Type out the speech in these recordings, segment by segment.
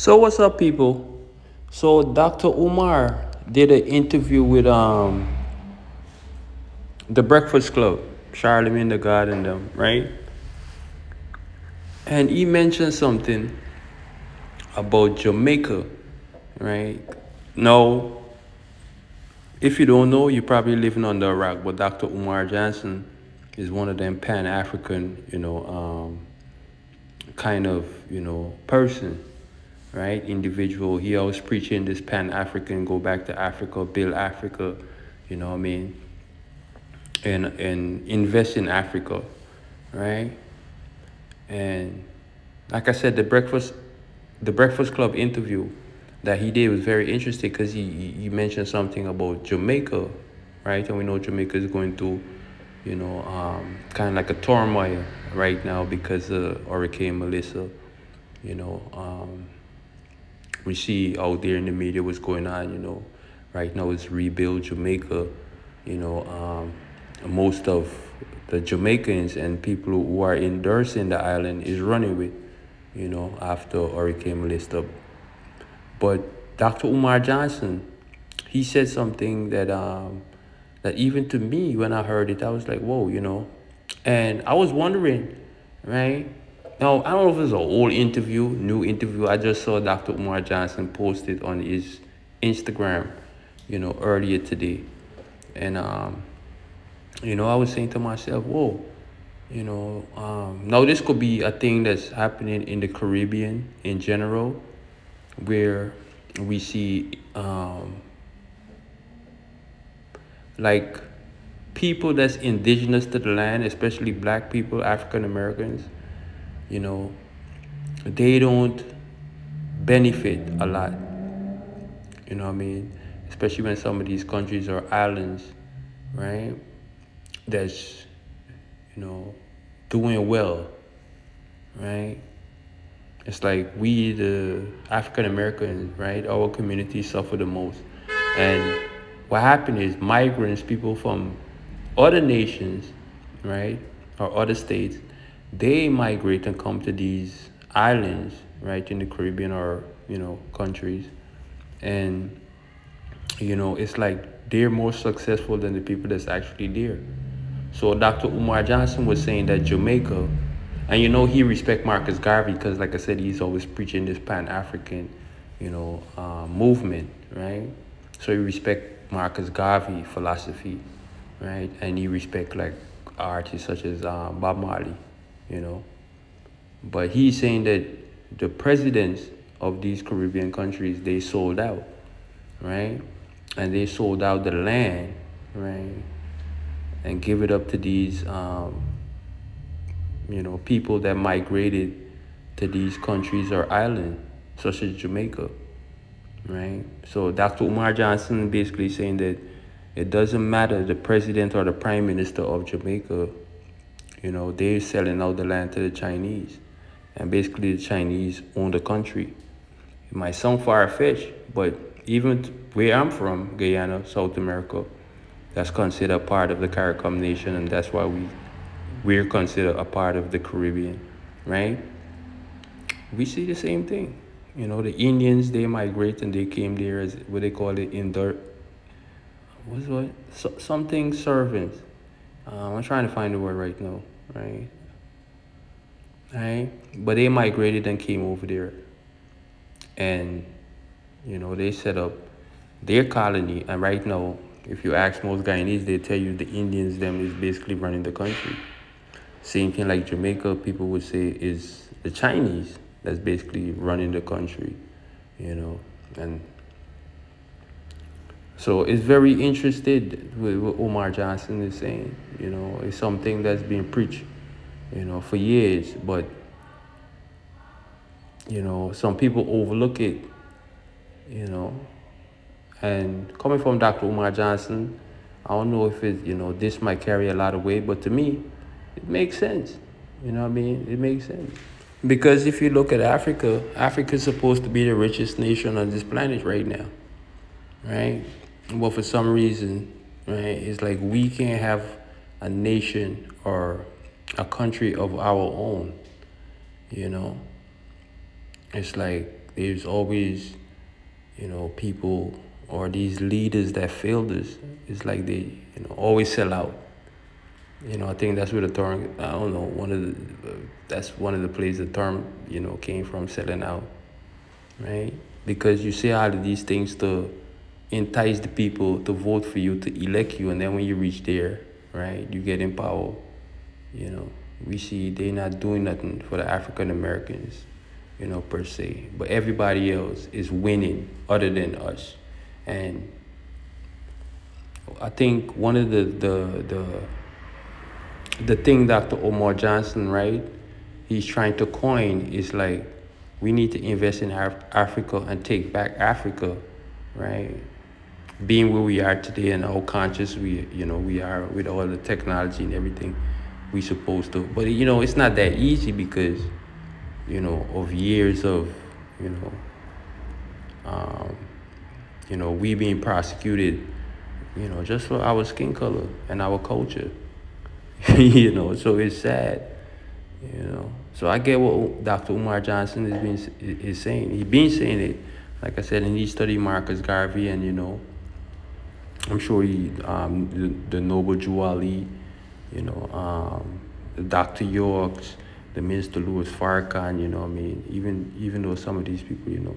So what's up, people? So Dr. Umar did an interview with the Breakfast Club, Charlemagne the God and them, right? And he mentioned something about Jamaica, right? Now, if you don't know, you're probably living under a rock. But Dr. Umar Johnson is one of them Pan African, kind of, person, right? Individual. He always preaching this Pan African, go back to Africa, build Africa, you know what I mean? And invest in Africa, right? And like I said, the Breakfast Club interview that he did was very interesting because he mentioned something about Jamaica, right? And we know Jamaica is going through, kind of like a turmoil right now because of Hurricane Melissa. You know, we see out there in the media what's going on. Right now it's rebuild Jamaica. Most of the Jamaicans and people who are endorsing the island is running with, after Hurricane Melissa. But Dr. Umar Johnson, he said something that even to me when I heard it, I was like, whoa. And I was wondering, right? Now I don't know if it's an old interview, new interview. I just saw Dr. Umar Johnson posted on his Instagram, earlier today, and I was saying to myself, whoa. Now this could be a thing that's happening in the Caribbean in general, where we see like people that's indigenous to the land, especially black people, African Americans, you know, they don't benefit a lot. You know what I mean? Especially when some of these countries are islands, right? That's, you know, doing well, right? It's like we, the African Americans, right? Our community suffer the most. And what happened is migrants, people from other nations, right, or other states, they migrate and come to these islands, right, in the Caribbean or, countries. And, it's like they're more successful than the people that's actually there. So Dr. Umar Johnson was saying that Jamaica, and he respect Marcus Garvey because, like I said, he's always preaching this Pan-African, movement, right? So he respect Marcus Garvey philosophy, right? And he respect like artists such as Bob Marley, you know. But he's saying that the presidents of these Caribbean countries, they sold out, right? And they sold out the land, right? And give it up to these, people that migrated to these countries or islands, such as Jamaica, right? So Dr. Umar Johnson basically saying that it doesn't matter the president or the prime minister of Jamaica, they're selling out the land to the Chinese. And basically the Chinese own the country. It might sound far-fetched, but even where I'm from, Guyana, South America, that's considered a part of the CARICOM nation, and that's why we're considered a part of the Caribbean, right? We see the same thing. The Indians, they migrate and they came there as what they call it in dirt. Something servants. I'm trying to find the word right now, right? Right? But they migrated and came over there, and they set up their colony. And right now, if you ask most Guyanese, they tell you the Indians them is basically running the country. Same thing like Jamaica, people would say is the Chinese that's basically running the country, and so it's very interested with what Omar Johnson is saying. It's something that's been preached, for years, but some people overlook it, you know. And coming from Dr. Umar Johnson, I don't know if this might carry a lot of weight, but to me, it makes sense. You know what I mean? It makes sense. Because if you look at Africa, Africa is supposed to be the richest nation on this planet right now, right? But for some reason, right, it's like we can't have a nation or a country of our own, you know? It's like there's always, people or these leaders that failed us. It's like they, always sell out. I think that's where the term, I don't know, that's one of the places the term, came from, selling out, right? Because you say all of these things to entice the people to vote for you, to elect you, and then when you reach there, right, you get in power. We see they're not doing nothing for the African Americans, per se. But everybody else is winning other than us. And I think one of the thing Dr. Omar Johnson, right, he's trying to coin is like, we need to invest in Africa and take back Africa, right? Being where we are today and how conscious we are with all the technology and everything we supposed to. But it's not that easy because of years of we being prosecuted just for our skin color and our culture. So it's sad. So I get what Dr. Umar Johnson is saying. He's been saying it, like I said, and he studied Marcus Garvey, and I'm sure he the Noble Drew Ali, the Dr. Yorks, the Minister Louis Farrakhan. Even though some of these people,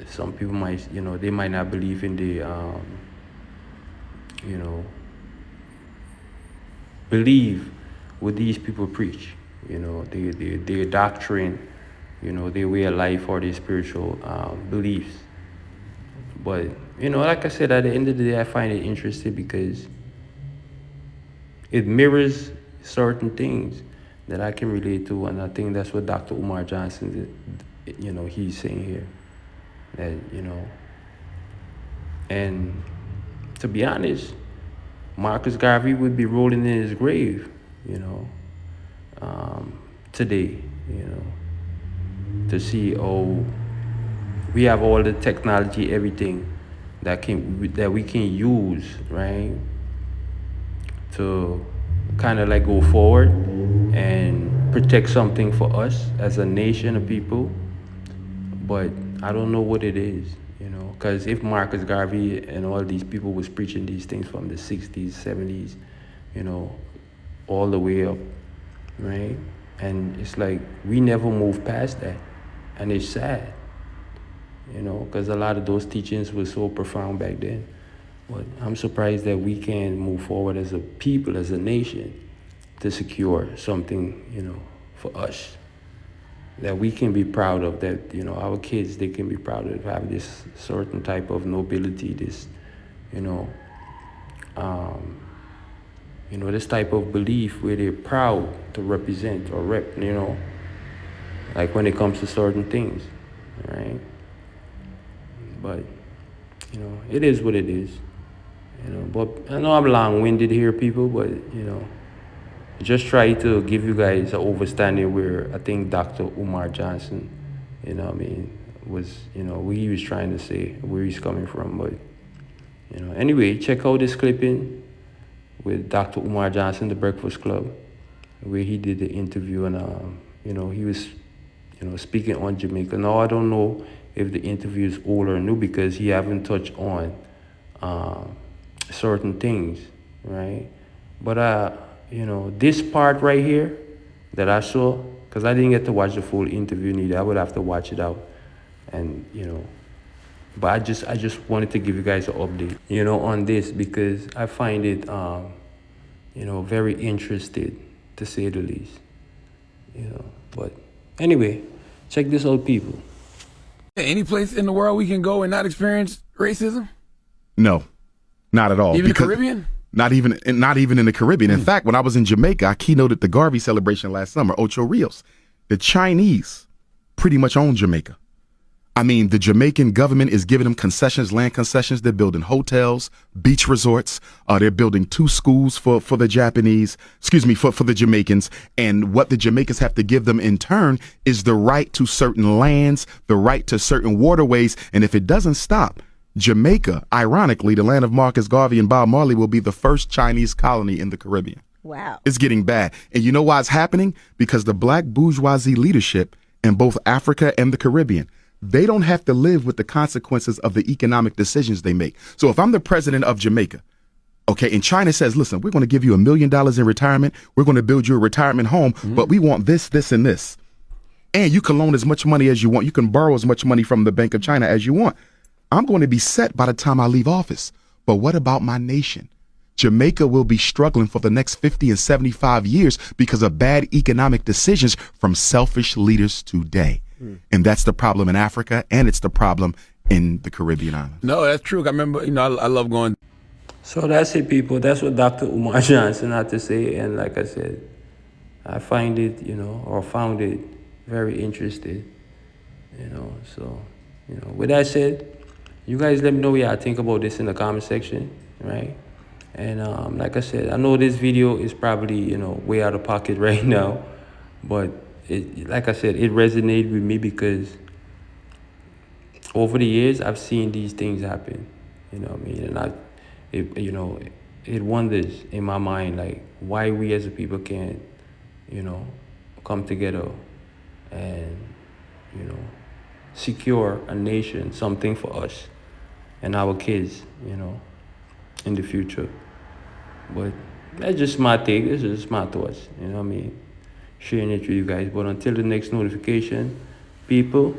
some people might, they might not believe in the believe what these people preach, their doctrine, their way of life or their spiritual beliefs. But, like I said, at the end of the day, I find it interesting because it mirrors certain things that I can relate to. And I think that's what Dr. Umar Johnson, he's saying here. That, and to be honest, Marcus Garvey would be rolling in his grave, today, to see, we have all the technology, everything that we can use, right, to kind of like go forward and protect something for us as a nation of people. But I don't know what it is, because if Marcus Garvey and all these people was preaching these things from the 60s, 70s, all the way up, right? And it's like we never moved past that. And it's sad, because a lot of those teachings were so profound back then. But I'm surprised that we can move forward as a people, as a nation, to secure something, for us that we can be proud of, that, our kids, they can be proud of, have this certain type of nobility, this, this type of belief where they're proud to represent or rep, like when it comes to certain things, right? But, it is what it is, but I know I'm long-winded here, people, but, just try to give you guys an understanding where I think Dr. Umar Johnson, was, what he was trying to say, where he's coming from. But, anyway, check out this clipping with Dr. Umar Johnson, The Breakfast Club, where he did the interview, and, he was, speaking on Jamaica. Now, I don't know if the interview is old or new because he haven't touched on certain things, right? But, this part right here that I saw, because I didn't get to watch the full interview neither. I would have to watch it out. And, but I just wanted to give you guys an update, on this, because I find it, very interested, to say the least, But anyway, check this out, people. Any place in the world we can go and not experience racism? No, not at all. Even the Caribbean? Not even in the Caribbean. In fact, when I was in Jamaica, I keynoted the Garvey celebration last summer, Ocho Rios. The Chinese pretty much own Jamaica. I mean, the Jamaican government is giving them concessions, land concessions. They're building hotels, beach resorts. They're building 2 schools for the Japanese, for the Jamaicans. And what the Jamaicans have to give them in turn is the right to certain lands, the right to certain waterways. And if it doesn't stop, Jamaica, ironically, the land of Marcus Garvey and Bob Marley, will be the first Chinese colony in the Caribbean. Wow. It's getting bad. And you know why it's happening? Because the black bourgeoisie leadership in both Africa and the Caribbean, they don't have to live with the consequences of the economic decisions they make. So if I'm the president of Jamaica, okay, and China says, listen, we're going to give you $1 million in retirement. We're going to build you a retirement home, but we want this, this, and this. And you can loan as much money as you want. You can borrow as much money from the Bank of China as you want. I'm going to be set by the time I leave office. But what about my nation? Jamaica will be struggling for the next 50 and 75 years because of bad economic decisions from selfish leaders today. And that's the problem in Africa, and it's the problem in the Caribbean islands. No, that's true. I remember, I love going. So that's it, people. That's what Dr. Umar Johnson had to say. And like I said, I find it, found it very interesting, So, with that said, you guys let me know what y'all think about this in the comment section, right? And like I said, I know this video is probably, way out of pocket right now, but like I said, it resonated with me because over the years, I've seen these things happen, what I mean? And it wonders in my mind, like, why we as a people can't, come together and, secure a nation, something for us and our kids, in the future. But that's just my take. This is just my thoughts, what I mean? Sharing it with you guys. But until the next notification, people,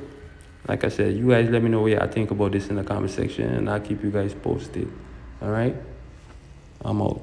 like I said, you guys let me know what y'all think about this in the comment section, and I'll keep you guys posted. All right? I'm out.